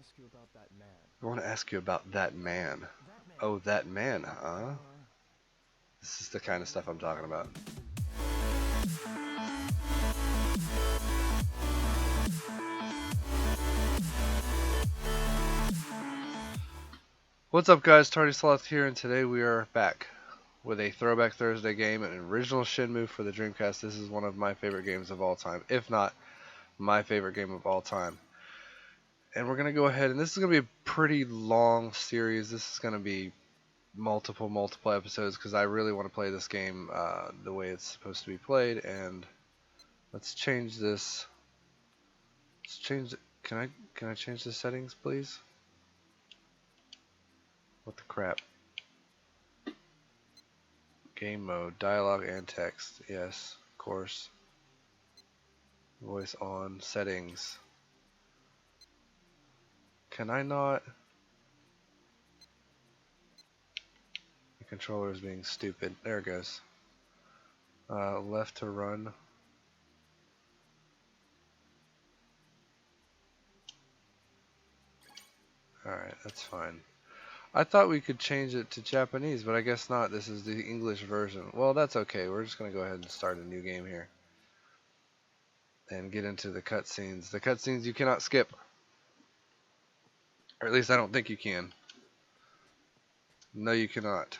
I want to ask you about that man. Oh, that man, huh? This is the kind of stuff I'm talking about. What's up, guys? Tardy, Sloth here, and today we are back with a Throwback Thursday game, an original Shenmue for the Dreamcast. This is one of my favorite games of all time, if not my favorite game of all time. And we're going to go ahead, and this is going to be a pretty long series. This is going to be multiple episodes because I really want to play this game the way it's supposed to be played. And let's change this. Let's change it. Can I change the settings, please? What the crap? Game mode, dialogue and text. Yes, of course. Voice on, settings. Can I not? The controller is being stupid. There it goes. Left to run. Alright, that's fine. I thought we could change it to Japanese, but I guess not. This is the English version. Well, that's okay. We're just going to go ahead and start a new game here. And get into the cutscenes. The cutscenes you cannot skip. Or at least I don't think you can. No, you cannot.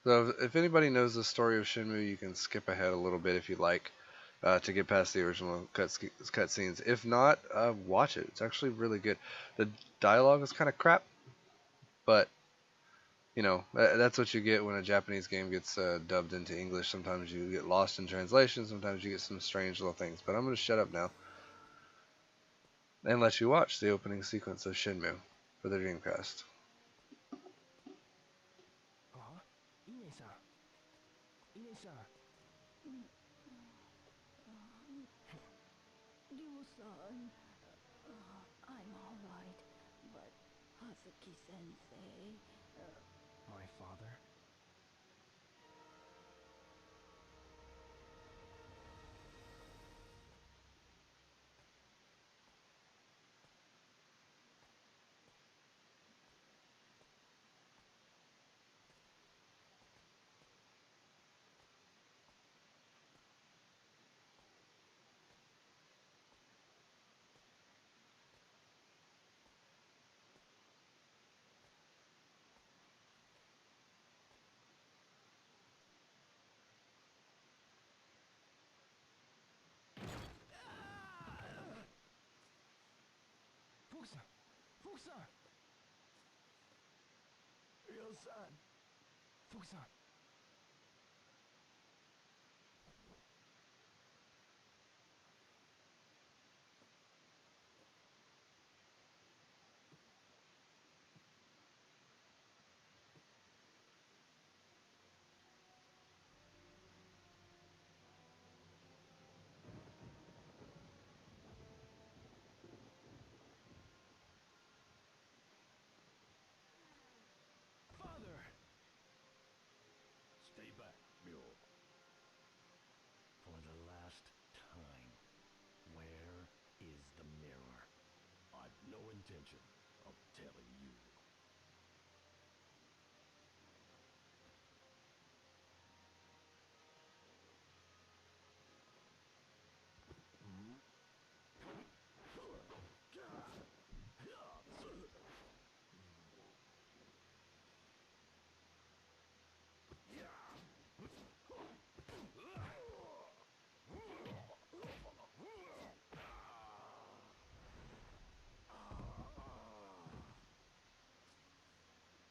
So if anybody knows the story of Shenmue, you can skip ahead a little bit if you like to get past the original cutscenes. If not, watch it. It's actually really good. The dialogue is kind of crap, but you know, that's what you get when a Japanese game gets dubbed into English. Sometimes you get lost in translation. Sometimes you get some strange little things. But I'm going to shut up now and let you watch the opening sequence of Shenmue for the Dreamcast. I'm alright, but Hazuki-sensei... My father? Fukusan! Fukusan! Ryo-san! Fukusan! Father! Stay back, Mule. For the last time, where is the mirror? I've no intention of telling you.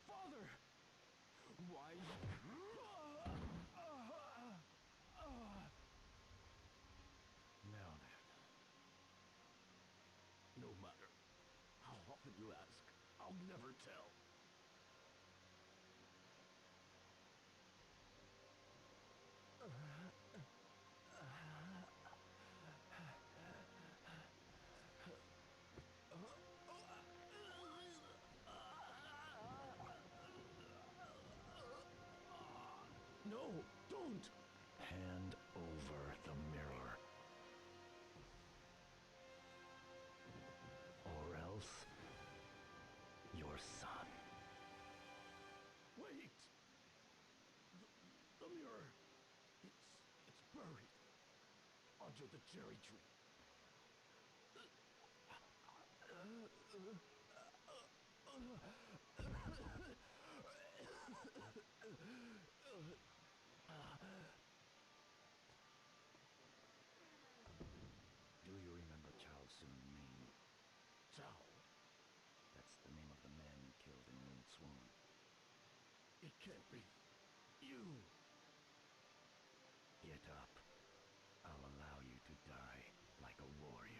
Father! Why? Now then. No matter how often you ask, I'll never tell. No, don't! Hand over the mirror. branch of the cherry tree. Do you remember Chao Sun Ming? Chao? That's the name of the man you killed in Moon Swan. It can't be. You! Get up. I'll allow you to die like a warrior.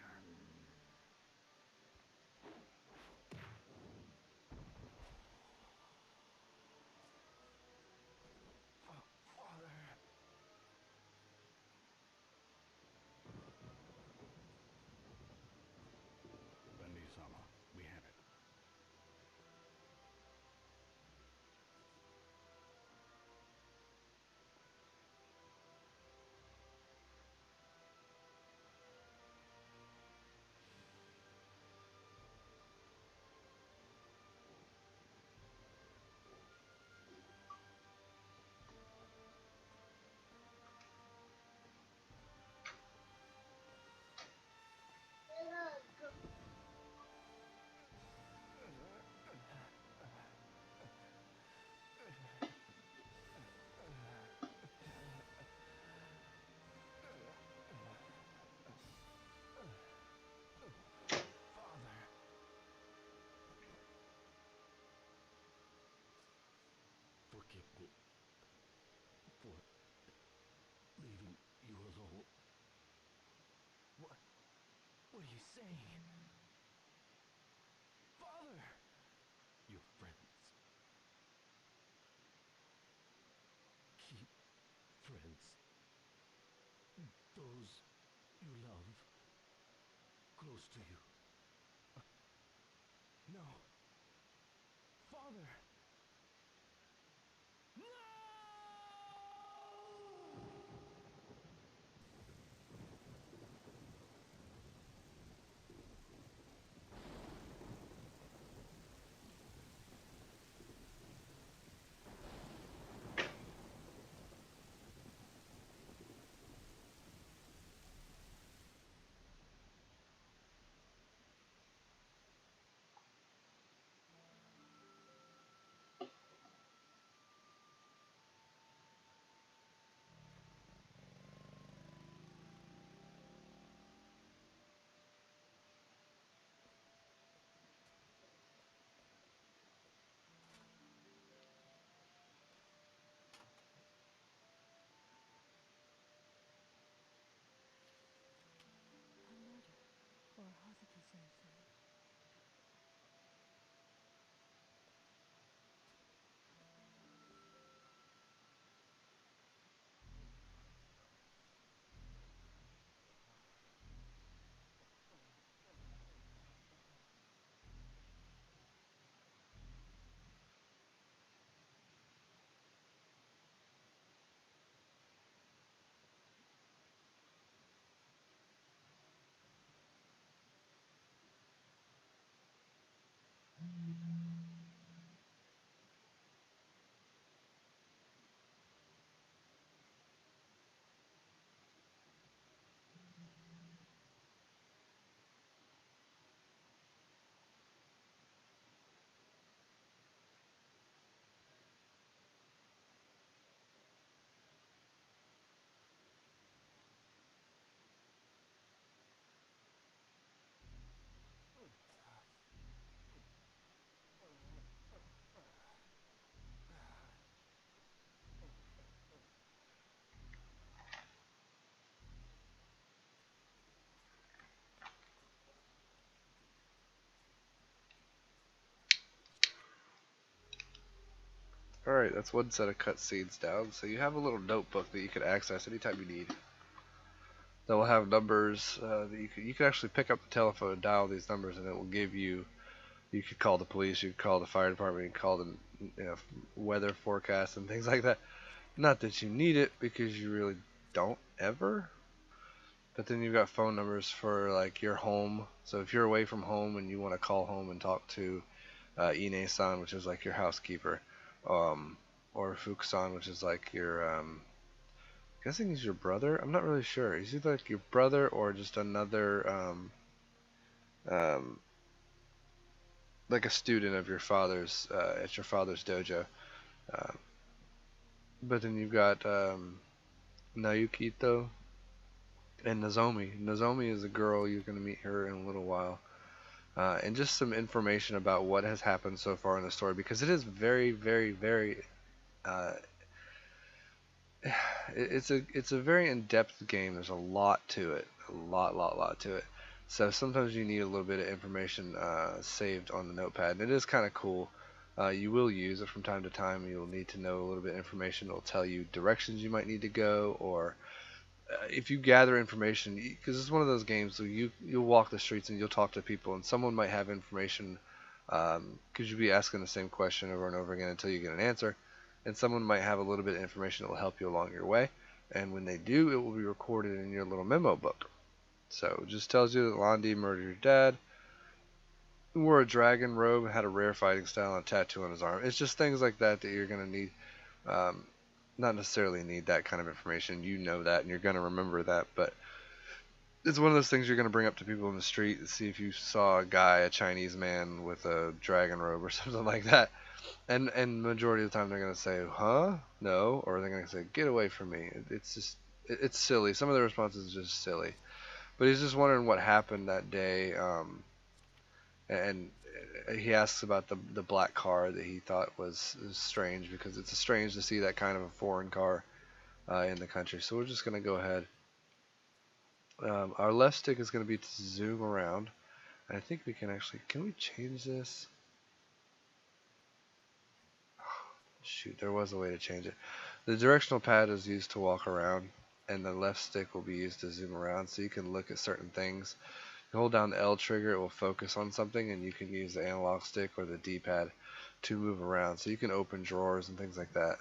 Father... Bendy-sama, we have it. Father... Forgive me for leaving you alone. What are you saying? Father! Your friends. Keep friends. Those you love close to you. No. Father! No! A letter for Hazuki-sensei. Alright, that's one set of cutscenes down. So you have a little notebook that you can access anytime you need. That will have numbers that you can actually pick up the telephone and dial these numbers, and it will give you. You could call the police, you could call the fire department, you could call the weather forecast and things like that. Not that you need it because you really don't ever. But then you've got phone numbers for like your home. So if you're away from home and you want to call home and talk to Ine-san, which is like your housekeeper, or Fukusan, which is like your guessing he's your brother. I'm not really sure. He's either like your brother or just another um, like a student of your father's at your father's dojo. Um, but then you've got Nayukito and Nozomi. Nozomi is a girl. You're going to meet her in a little while. And just some information about what has happened so far in the story because it is very, very, very. Uh, it's a very in-depth game. There's a lot to it, a lot to it. So sometimes you need a little bit of information saved on the notepad, and it is kind of cool. You will use it from time to time. You'll need to know a little bit of information. It'll tell you directions you might need to go, or if you gather information, because it's one of those games where you'll walk the streets and you'll talk to people, and someone might have information because you'll be asking the same question over and over again until you get an answer, and someone might have a little bit of information that will help you along your way, and when they do, it will be recorded in your little memo book. So it just tells you that Londi murdered your dad, wore a dragon robe, had a rare fighting style, and a tattoo on his arm. It's just things like that that you're gonna need. Um, Not necessarily need that kind of information. You know that, and you're gonna remember that, but it's one of those things you're going to bring up to people in the street and see if you saw a guy, a Chinese man with a dragon robe or something like that. And majority of the time they're going to say, huh? No. Or they're going to say, get away from me. It's just, it's silly. Some of the responses are just silly. But he's just wondering what happened that day. And he asks about the black car that he thought was strange because it's strange to see that kind of a foreign car in the country. So we're just going to go ahead. Our left stick is going to be to zoom around. I think we can actually, can we change this? Shoot, there was a way to change it. The directional pad is used to walk around, and the left stick will be used to zoom around, so you can look at certain things. You hold down the L trigger, it will focus on something, and you can use the analog stick or the D-pad to move around, so you can open drawers and things like that.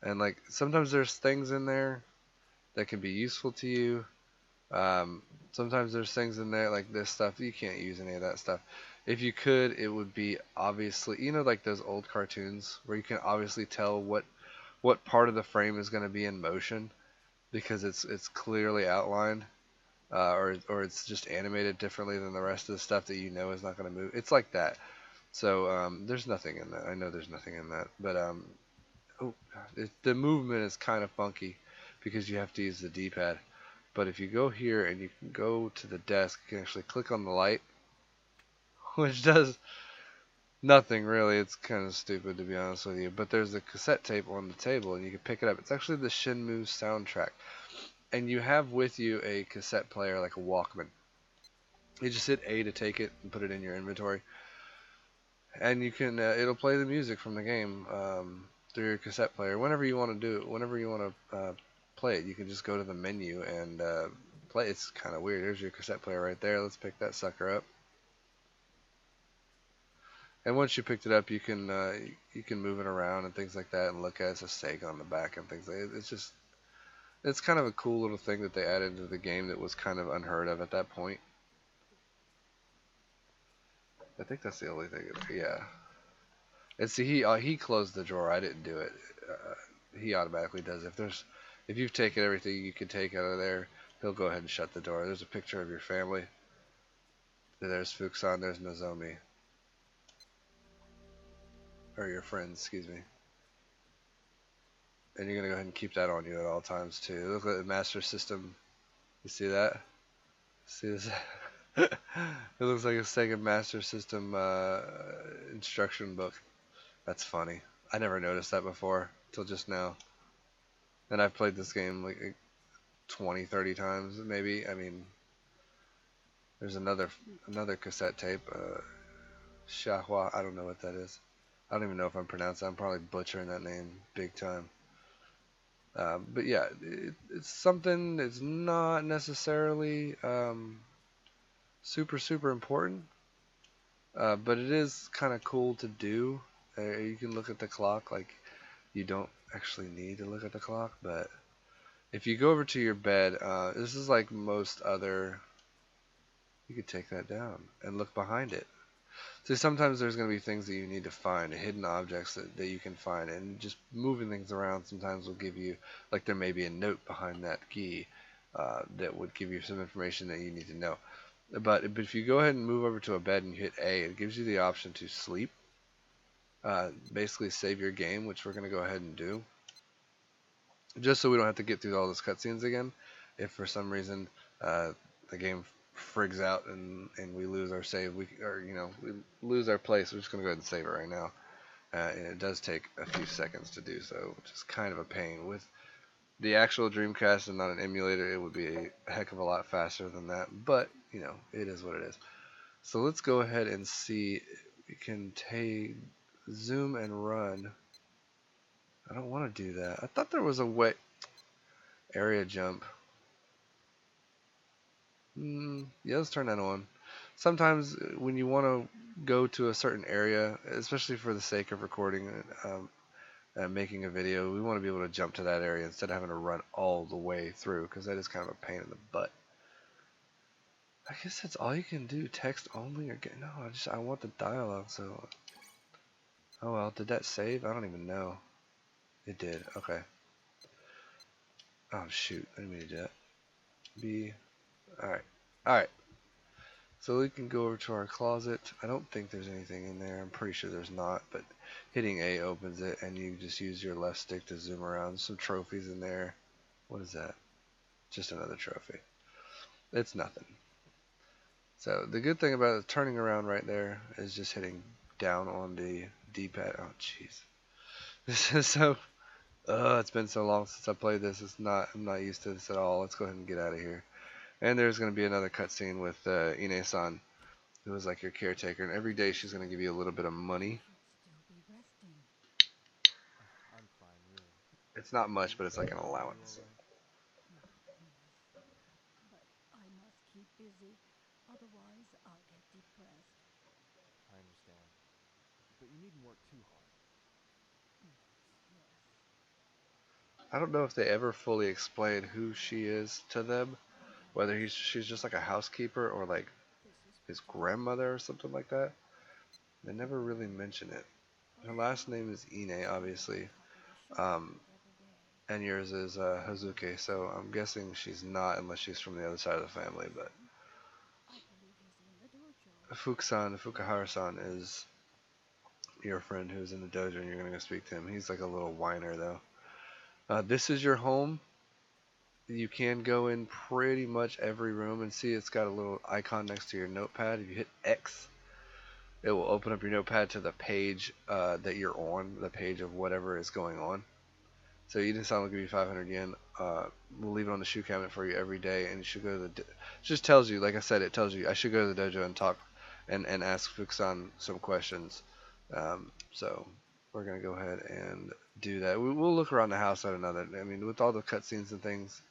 And like, sometimes there's things in there that can be useful to you. Sometimes there's things in there like this stuff. You can't use any of that stuff. If you could, it would be obviously, you know, like those old cartoons where you can obviously tell what part of the frame is going to be in motion because it's clearly outlined, or it's just animated differently than the rest of the stuff that you know is not going to move. It's like that. So there's nothing in that. I know there's nothing in that, but the movement is kind of funky because you have to use the D-pad. But if you go here and you can go to the desk, you can actually click on the light, which does nothing really. It's kind of stupid to be honest with you. But there's a cassette tape on the table and you can pick it up. It's actually the Shenmue soundtrack. And you have with you a cassette player like a Walkman. You just hit A to take it and put it in your inventory. And you can, it'll play the music from the game through your cassette player whenever you want to do it, whenever you want to play it. You can just go to the menu and play. It's kind of weird. There's your cassette player right there. Let's pick that sucker up. And once you picked it up, you can move it around and things like that, and look at it. It's a Sega on the back and things like that. It's kind of a cool little thing that they added into the game that was kind of unheard of at that point. I think that's the only thing. Yeah. And see, he closed the drawer. I didn't do it. He automatically does. If you've taken everything you can take out of there, he'll go ahead and shut the door. There's a picture of your family. There's Fukusan. There's Nozomi. Or your friends, excuse me. And you're gonna go ahead and keep that on you at all times too. Look at the Master System. You see that? See this? It looks like a Sega Master System instruction book. That's funny. I never noticed that before till just now. And I've played this game like 20, 30 times maybe. I mean, there's another cassette tape. Shahua. I don't know what that is. I don't even know if I'm pronouncing. I'm probably butchering that name big time. But yeah, it's something that's not necessarily super important, but it is kind of cool to do. You can look at the clock. Like, you don't actually need to look at the clock, but if you go over to your bed, this is like most other. You could take that down and look behind it. So sometimes there's going to be things that you need to find, hidden objects that you can find, and just moving things around sometimes will give you, like there may be a note behind that key that would give you some information that you need to know. But if you go ahead and move over to a bed and you hit A, it gives you the option to sleep. Basically save your game, which we're going to go ahead and do. Just so we don't have to get through all those cutscenes again. If for some reason the game frigs out and we lose our save, we lose our place, we're just going to go ahead and save it right now. And it does take a few seconds to do so, which is kind of a pain. With the actual Dreamcast and not an emulator, it would be a heck of a lot faster than that. But, it is what it is. So let's go ahead and see. We can take zoom and run. I don't want to do that. I thought there was a way area jump. Yeah, let's turn that on. Sometimes when you want to go to a certain area, especially for the sake of recording and making a video, we want to be able to jump to that area instead of having to run all the way through, because that is kind of a pain in the butt. I guess that's all you can do. Text only or get no. I want the dialogue. So, oh well, did that save? I don't even know. It did. Okay. Oh shoot, I didn't mean to do that. B. All right. All right. So we can go over to our closet. I don't think there's anything in there. I'm pretty sure there's not, but hitting A opens it, and you just use your left stick to zoom around. Some trophies in there. What is that? Just another trophy. It's nothing. So the good thing about it, turning around right there is just hitting down on the D-pad. Oh jeez. This is so it's been so long since I played this. I'm not used to this at all. Let's go ahead and get out of here. And there's going to be another cutscene with Ine-san, who is like your caretaker, and every day she's going to give you a little bit of money. Should still be resting. I'm fine, really. It's not much, but it's like an allowance. Yes, but I must keep busy, otherwise I'll get depressed. I understand. But you needn't work too hard. Yes. I don't know if they ever fully explain who she is to them, whether she's just like a housekeeper or like This is his grandmother or something like that. They never really mention it. Her last name is Ine, obviously, um, and yours is Hazuki, so I'm guessing she's not unless she's from the other side of the family. But I believe he's in the dojo. Fukuhara-san is your friend who's in the dojo, and you're gonna go speak to him. He's like a little whiner though. This is your home. You can go in pretty much every room and see it's got a little icon next to your notepad. If you hit X, it will open up your notepad to the page that you're on, the page of whatever is going on. So Eden-san will give you 500 yen. We'll leave it on the shoe cabinet for you every day, and you should go to the. It just tells you, like I said, it tells you I should go to the dojo and talk, and ask Fukusan some questions. So we're gonna go ahead and do that. We'll look around the house at another. I mean, with all the cutscenes and things,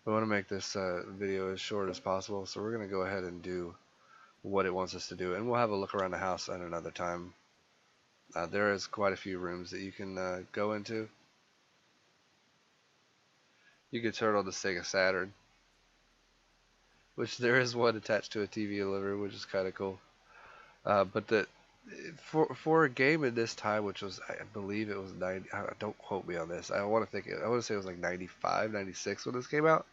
we want to make this video as short as possible. So we're gonna go ahead and do what it wants us to do, and we'll have a look around the house at another time. There is quite a few rooms that you can go into. You could turn on the Sega Saturn, which there is one attached to a TV delivery, which is kind of cool. But for a game in this time, which was, I believe it was 90. Don't quote me on this. I want to say it was like 95, 96 when this came out.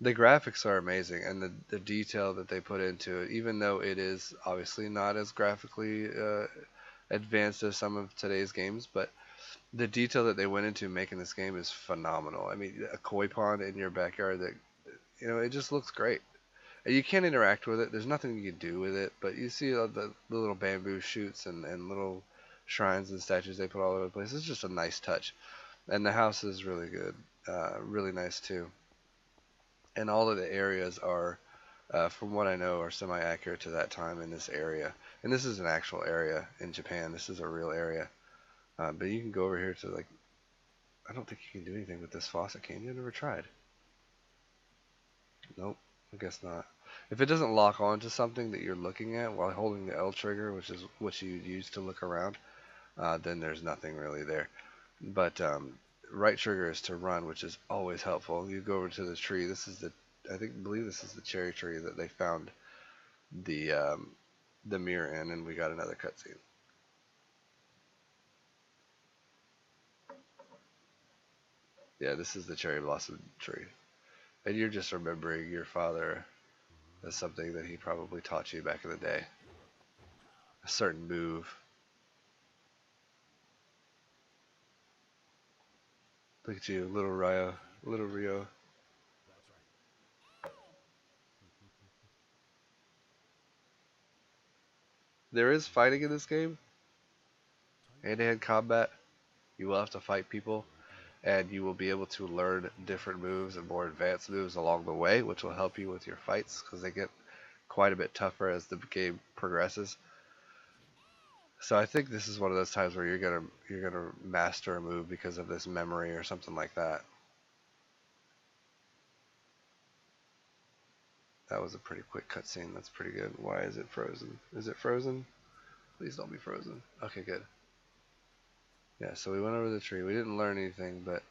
The graphics are amazing, and the detail that they put into it, even though it is obviously not as graphically advanced as some of today's games, but the detail that they went into making this game is phenomenal. I mean, a koi pond in your backyard that, it just looks great. And you can't interact with it. There's nothing you can do with it, but you see the little bamboo shoots and little shrines and statues they put all over the place. It's just a nice touch. And the house is really good, really nice too. And all of the areas are, from what I know, are semi-accurate to that time in this area. And this is an actual area in Japan. This is a real area. But you can go over here to, like, I don't think you can do anything with this faucet, can you? I've never tried. Nope, I guess not. If it doesn't lock onto something that you're looking at while holding the L trigger, which is what you use to look around, then there's nothing really there. But right trigger is to run, which is always helpful. You go over to the tree. This is believe this is the cherry tree that they found the the mirror in, and we got another cutscene. Yeah, this is the cherry blossom tree. And you're just remembering your father as something that he probably taught you back in the day. A certain move. Look at you, little Rio. Little Rio. That's right. There is fighting in this game. Tell you Hand-to-hand combat. You will have to fight people, and you will be able to learn different moves and more advanced moves along the way, which will help you with your fights because they get quite a bit tougher as the game progresses. So I think this is one of those times where you're gonna master a move because of this memory or something like that. That was a pretty quick cutscene. That's pretty good. Why is it frozen? Is it frozen? Please don't be frozen. Okay, good. Yeah, so we went over the tree. We didn't learn anything, but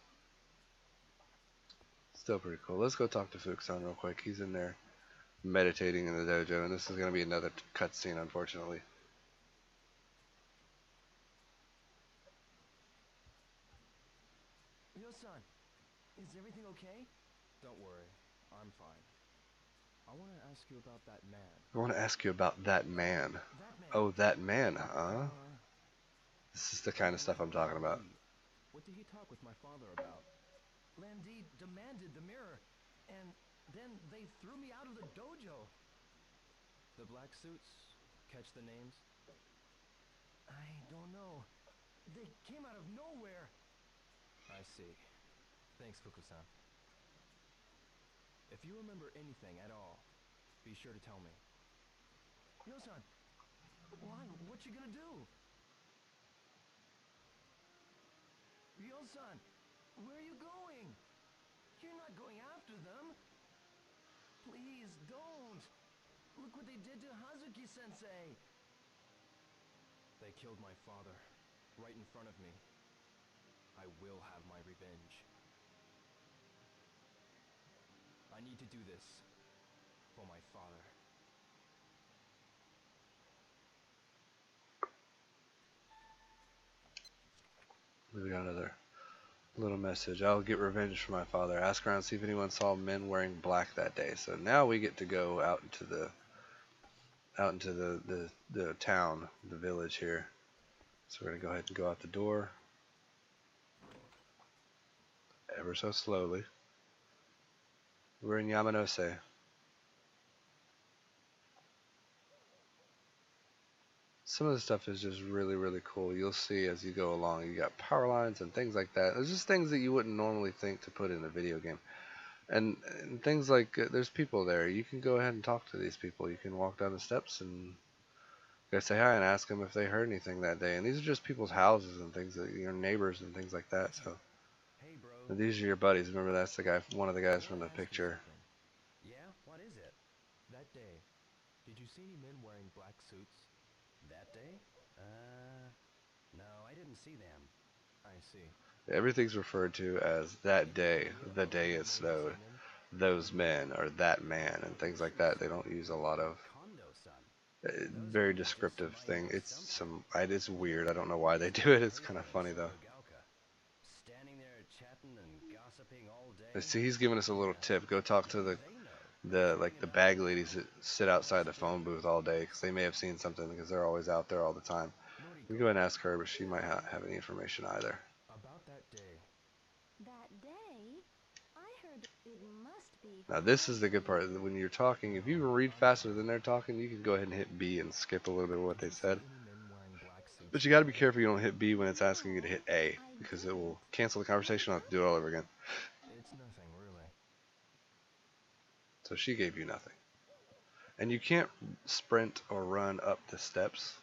still pretty cool. Let's go talk to Fukusan real quick. He's in there meditating in the dojo, and this is going to be another cutscene, unfortunately. Yo-san, is everything okay? Don't worry, I'm fine. I want to ask you about that man. I want to ask you about that man. That man. Oh, that man, huh? This is the kind of stuff I'm talking about. What did he talk with my father about? Landy demanded the mirror, and then they threw me out of the dojo. The black suits, catch the names? I don't know. They came out of nowhere. I see. Thanks, Fuku-san. If you remember anything at all, be sure to tell me. Yo-san, why? What you gonna do? Yo-san, where are you going? You're not going after them. Please don't. Look what they did to Hazuki-sensei. They killed my father, right in front of me. I will have my revenge. I need to do this for my father. We got another little message. I'll get revenge for my father. Ask around, see if anyone saw men wearing black that day. So now we get to go out into the town, the village here. So we're gonna go ahead and go out the door, ever so slowly. We're in Yamanose. Some of the stuff is just really, really cool. You'll see as you go along. You got power lines and things like that. There's just things that you wouldn't normally think to put in a video game. And things like, there's people there. You can go ahead and talk to these people. You can walk down the steps and go say hi and ask them if they heard anything that day. And these are just people's houses and things, that your neighbors and things like that. So Hey, bro. and these are your buddies. Remember, that's the guy, one of the guys from the I wanna ask you picture. something. Yeah? What is it? That day, did you see any men wearing black suits? That day? No, I didn't see them. I see. Everything's referred to as that day, the day it snowed, those men, or that man, and things like that. They don't use a lot of Kondo-san. very descriptive thing. It's weird. I don't know why they do it. It's kind of funny though. Standing there chatting and gossiping all day. But see, he's giving us a little tip. Go talk to They know. the bag ladies that sit outside the phone booth all day because they may have seen something because they're always out there all the time. We go ahead and ask her, but she might not have any information either. About that day. That day, I heard it must be. Now this is the good part. When you're talking, if you read faster than they're talking, you can go ahead and hit B and skip a little bit of what they said. Any men wearing black suits? But you got to be careful you don't hit B when it's asking you to hit A because it will cancel the conversation. I'll have to do it all over again. It's nothing, really. So she gave you nothing. And you can't sprint or run up the steps.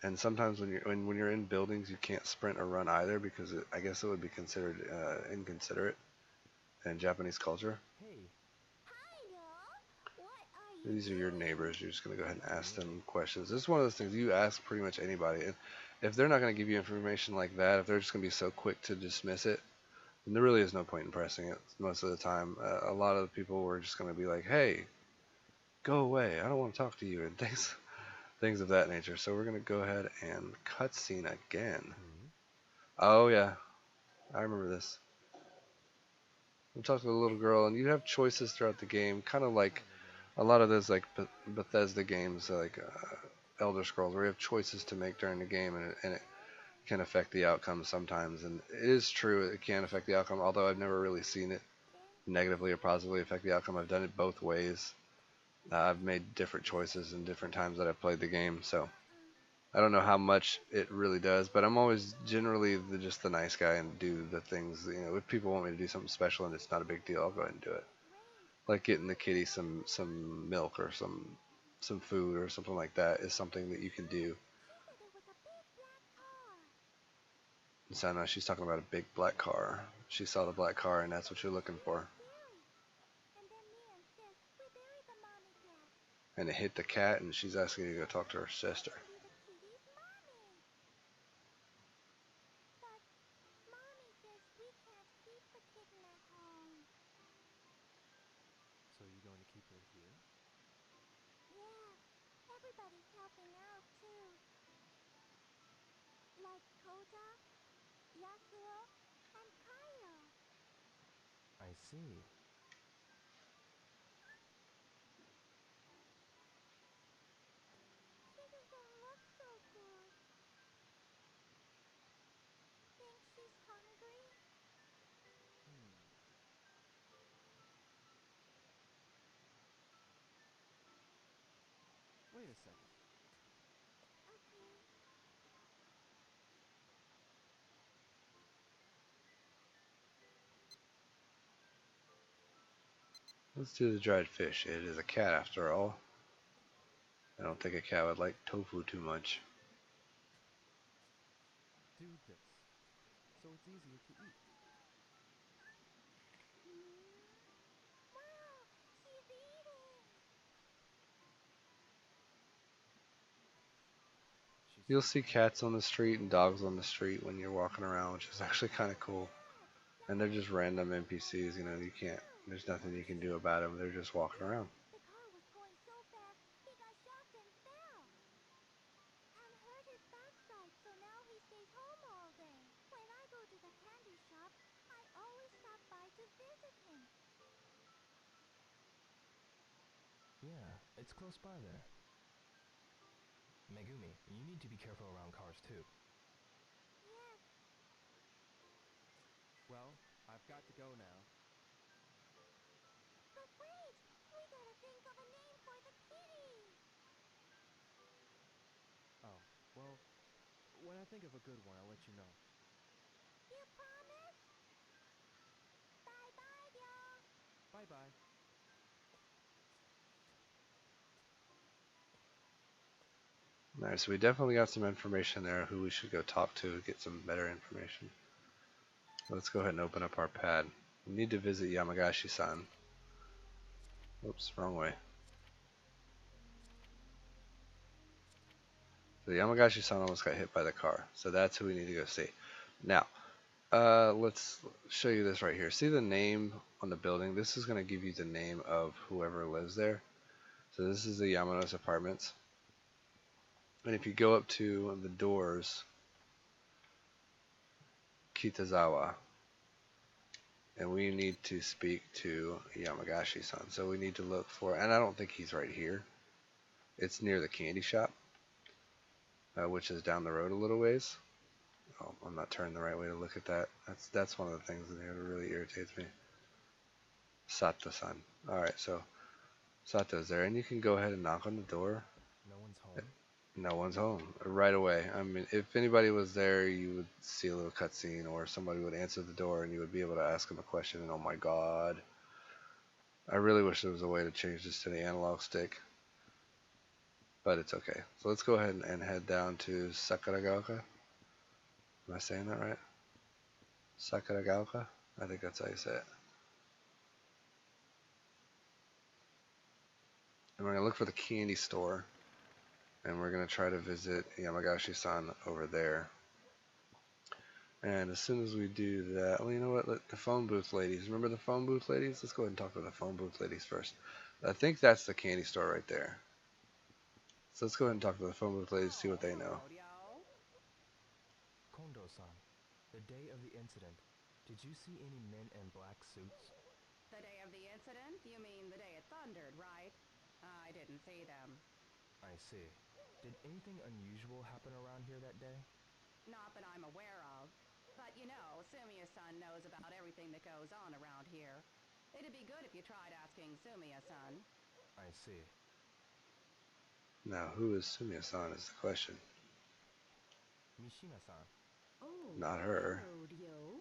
And sometimes when you're in buildings, you can't sprint or run either because I guess it would be considered inconsiderate in Japanese culture. Hey, What are you These are your neighbors. You're just gonna go ahead and ask them questions. This is one of those things you ask pretty much anybody. And if they're not gonna give you information like that, if they're just gonna be so quick to dismiss it, then there really is no point in pressing it. Most of the time, a lot of the people were just gonna be like, "Hey, go away. I don't want to talk to you," and things. things of that nature. So we're gonna go ahead and cutscene again. Hmm? Oh yeah, I remember this. You talk to the little girl, and you have choices throughout the game, kind of like a lot of those like Bethesda games, like Elder Scrolls, where you have choices to make during the game, and it can affect the outcome sometimes. And it is true, it can affect the outcome, although I've never really seen it negatively or positively affect the outcome. I've done it both ways. I've made different choices in different times that I've played the game, so I don't know how much it really does, but I'm always generally just the nice guy and do the things, if people want me to do something special and it's not a big deal, I'll go ahead and do it. Like getting the kitty some milk or some food or something like that is something that you can do. So now she's talking about a big black car. She saw the black car and that's what you're looking for. And it hit the cat and she's asking you to go talk to her sister. So you going to keep her here? Yeah, everybody's helping out too. Like Koja, Yasuo, and Kaio. I see. She doesn't look so good. Think she's hungry? Hmm. Wait a second. Okay. Let's do the dried fish. It is a cat after all. I don't think a cat would like tofu too much. Do this, so it's easier to eat. Wow, she's eating. She's You'll so see hungry. cats on the street and dogs on the street when you're walking around, which is actually kind of cool. And they're just random NPCs, you can't, there's nothing you can do about them. They're just walking around. The car was going so fast, he got shocked and fell. And hurt his backside, so now he stays home all day. When I go to the candy shop, I always stop by to visit him. Yeah, it's close by there. Megumi, you need to be careful around cars too. Yes, Well, I've got to go now. but wait! We gotta think of a name for the kitty! Oh, well, when I think of a good one, I'll let you know. You promise? Bye-bye, y'all! Bye-bye. Alright, so we definitely got some information there who we should go talk to get some better information. Let's go ahead and open up our pad. We need to visit Yamagashi-san. Oops, wrong way. So Yamagashi-san almost got hit by the car, so that's who we need to go see. Now, let's show you this right here. See the name on the building? This is going to give you the name of whoever lives there. So this is the Yamano's apartments. And if you go up to the doors, Kitazawa, and we need to speak to Yamagashi-san. So we need to look for, and I don't think he's right here. It's near the candy shop, which is down the road a little ways. Oh, I'm not turning the right way to look at that. That's one of the things in here that really irritates me. Sato-san. Alright, so Sato's there, and you can go ahead and knock on the door. No one's home. No one's home right away. I mean, if anybody was there, you would see a little cutscene, or somebody would answer the door, and you would be able to ask them a question. And oh my god, I really wish there was a way to change this to the analog stick, but it's okay. So let's go ahead and head down to Sakuragaoka. Am I saying that right? Sakuragaoka? I think that's how you say it. And we're gonna look for the candy store, and we're gonna try to visit Yamagashi-san over there. And as soon as we do that, well, you know what? Let the phone booth ladies. Remember the phone booth ladies? Let's go ahead and talk to the phone booth ladies first. I think that's the candy store right there. So let's go ahead and talk to the phone booth ladies, see what they know. Kondo-san, the day of the incident, did you see any men in black suits? The day of the incident? You mean the day it thundered, right? I didn't see them. I see. Did anything unusual happen around here that day? Not that I'm aware of. But you know, Sumiya-san knows about everything that goes on around here. It'd be good if you tried asking Sumiya-san. I see. Now, who is Sumiya-san is the question. Mishima-san, Oh, Not her. hello, Ryo.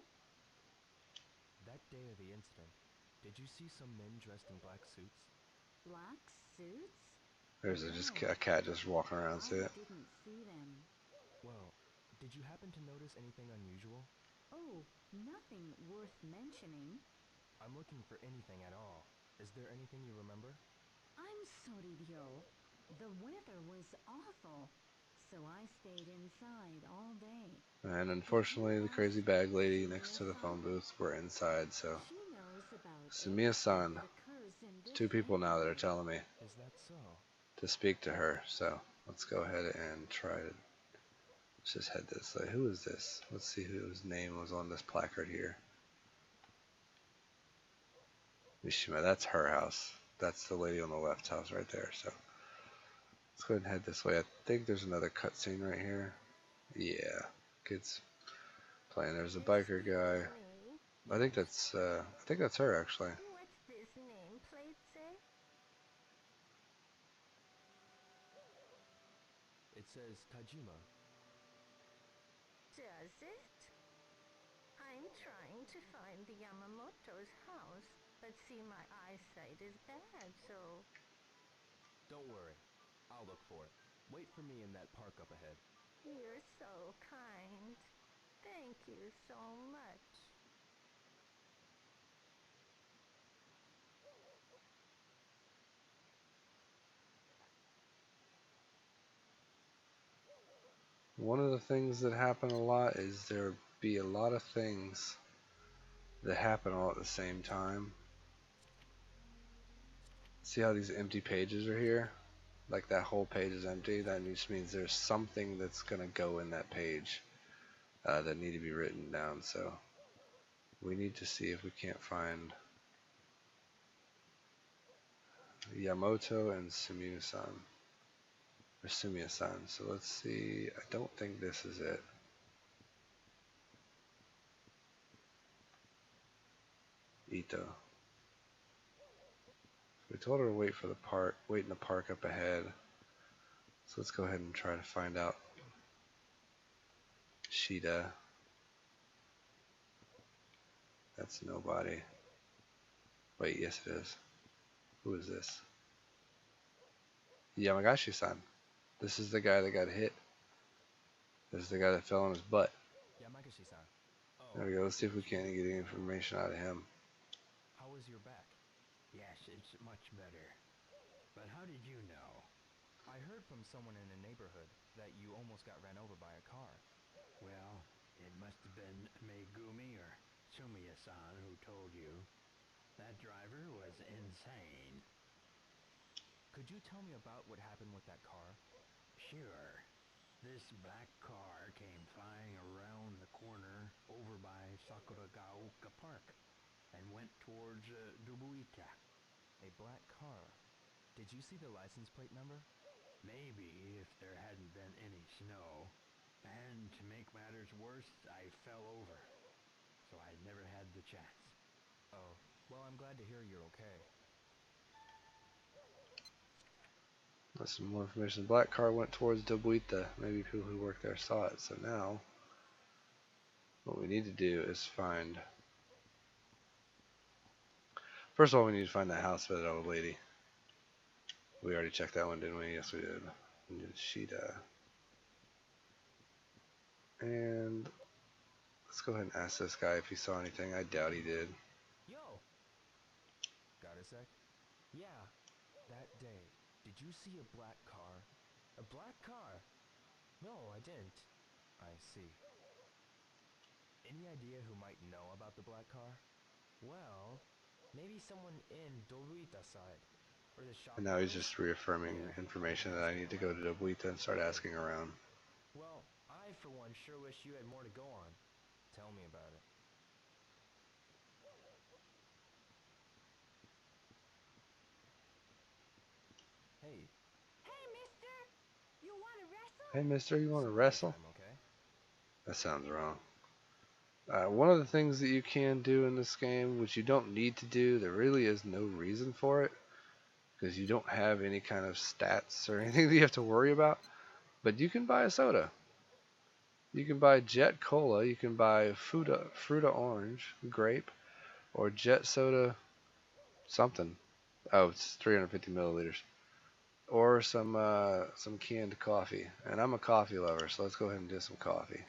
that day of the incident, did you see some men dressed in black suits? Black suits? There's No, a cat just walking around, see I it? didn't see them. Well, did you happen to notice anything unusual? Oh, nothing worth mentioning. I'm looking for anything at all. Is there anything you remember? I'm sorry, Ryo. The weather was awful, so I stayed inside all day. And unfortunately, the crazy Ask bag lady next to the Sumiya-san. phone booth were inside, so. She knows about everything Sumiya-san. that occurs in It's this 2 people now that are neighborhood. telling me Is that so? to speak to her, so let's go ahead and try to. Let's just head this way. Who is this? Let's see whose name was on this placard here. Mishima, that's her house. That's the lady on the left house right there, so. Let's go ahead and head this way. I think there's another cutscene right here. Yeah, kids playing. There's a biker guy. I think that's her actually. What's this nameplate say? It says Tajima. Does it? I'm trying to find the Yamamoto's house, but see my eyesight is bad, so... Don't worry. I'll look for it. Wait for me in that park up ahead. You're so kind. Thank you so much. One of the things that happen a lot is there be a lot of things that happen all at the same time. See how these empty pages are here? Like that whole page is empty. That just means there's something that's gonna go in that page that need to be written down. So we need to see if we can't find Yamoto and Sumiya-san. Or Sumiya-san. So let's see. I don't think this is it. Ito. We told her to wait for the park, wait in the park up ahead. So let's go ahead and try to find out Shida. That's nobody. Wait, yes it is. Who is this? Yamagashi-san. This is the guy that got hit. This is the guy that fell on his butt. Yamagashi-san. Oh, There we go. Let's see if we can't get any information out of him. how is your back? Yes, it's much better. But how did you know? I heard from someone in the neighborhood that you almost got ran over by a car. Well, it must have been Megumi or Sumiya-san who told you. That driver was insane. Could you tell me about what happened with that car? Sure. This black car came flying around the corner over by Sakuragaoka Park and went towards Dubuita. A black car. Did you see the license plate number? Maybe if there hadn't been any snow. And to make matters worse, I fell over. So I never had the chance. Oh, well, I'm glad to hear you're okay. That's some more information. The black car went towards Dobuita. Maybe people who work there saw it. So now, what we need to do is find. First of all, we need to find the house for that old lady. We already checked that one, didn't we? Yes, we did. We need Shida. And let's go ahead and ask this guy if he saw anything. I doubt he did. Yo! Got a sec? Yeah, that day. Did you see a black car? A black car? No, I didn't. I see. Any idea who might know about the black car? Well, maybe someone in Doruita side. Or this shop And now he's closed? just reaffirming Yeah, information that that's I need to go to Dobuita and start asking around. Well, I, for one, sure wish you had more to go on. Tell me about it. Hey, Hey, mister! You want to wrestle? Hey mister, you want to some other wrestle? time, okay? That sounds wrong. One of the things that you can do in this game, which you don't need to do, there really is no reason for it, because you don't have any kind of stats or anything that you have to worry about, but you can buy a soda. You can buy Jet Cola, you can buy Fruta Orange, Grape, or Jet Soda something. Oh, it's 350 milliliters. Or some canned coffee. And I'm a coffee lover, so let's go ahead and do some coffee.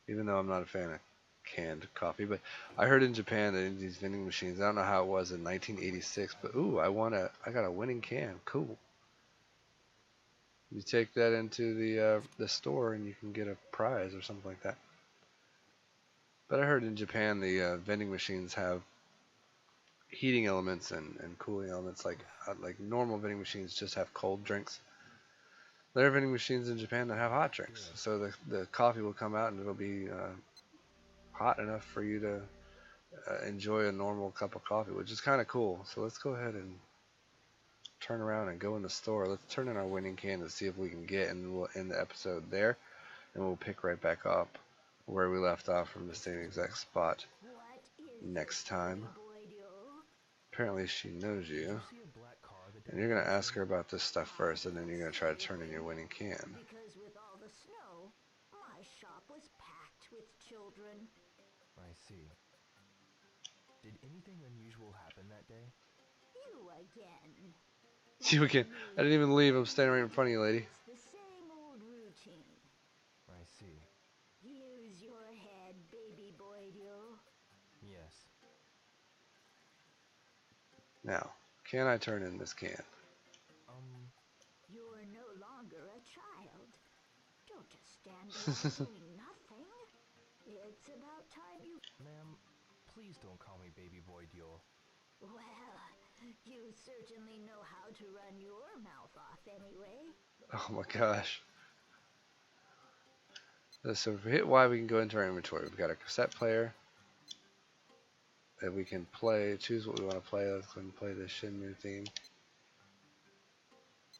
Even though I'm not a fan of canned coffee, but I heard in Japan that in these vending machines, I don't know how it was in 1986, but ooh, I got a winning can. Cool. You take that into the store and you can get a prize or something like that. But I heard in Japan the vending machines have heating elements and cooling elements like normal vending machines just have cold drinks. There are vending machines in Japan that have hot drinks, Good. so the coffee will come out and it'll be hot enough for you to enjoy a normal cup of coffee, which is kind of cool. So let's go ahead and turn around and go in the store. Let's turn in our winning can to see if we can get, and we'll end the episode there, and we'll pick right back up where we left off from the same exact spot What is next it, baby time. boy do? Apparently she knows Did you you, see a black car the and day you're we gonna went ask her swimming? about this stuff first, and then you're gonna try to See, turn in your winning can. because with all the snow, my shop was packed with children. I see. Did anything unusual happen that day? You again. See you again. I didn't even leave. I'm standing right in front of you, lady. It's the same old routine. I see. Use your head, baby boy do. Yes. Now, can I turn in this can? You're no longer a child. Don't just stand around doing nothing. It's about time you... Ma'am, please don't call me Baby Boy Dio. Well, you certainly know how to run your mouth off anyway. Oh my gosh. So if we hit Y, we can go into our inventory. We've got a cassette player that we can play, choose what we want to play. Let's go ahead and play the Shenmue theme.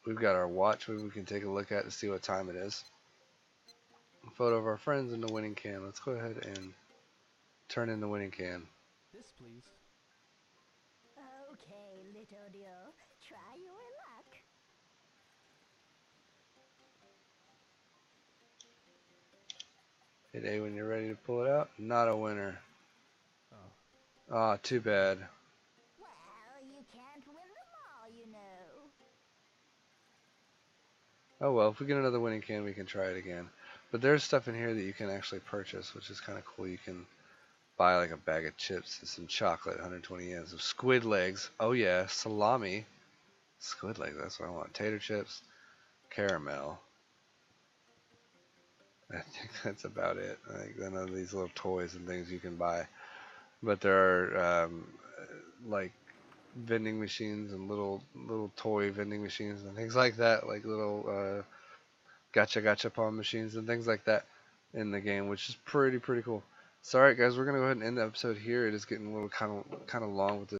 We've got our watch we can take a look at to see what time it is. A photo of our friends in the winning can. Let's go ahead and turn in the winning can. This, please. Okay, little Dio, try your luck. Hit A when you're ready to pull it out. Not a winner. Oh. Ah, too bad. Well, you can't win them all, you know. Oh well, if we get another winning can, we can try it again. But there's stuff in here that you can actually purchase, which is kind of cool. You can buy like a bag of chips and some chocolate, 120 yen, some squid legs. Oh yeah, salami. Squid legs, that's what I want. Tater chips, caramel. I think that's about it. I know these little toys and things you can buy. But there are like vending machines and little toy vending machines and things like that, like little gotcha pawn machines and things like that in the game, which is pretty cool. So alright guys, we're gonna go ahead and end the episode here. It is getting a little kind of long with this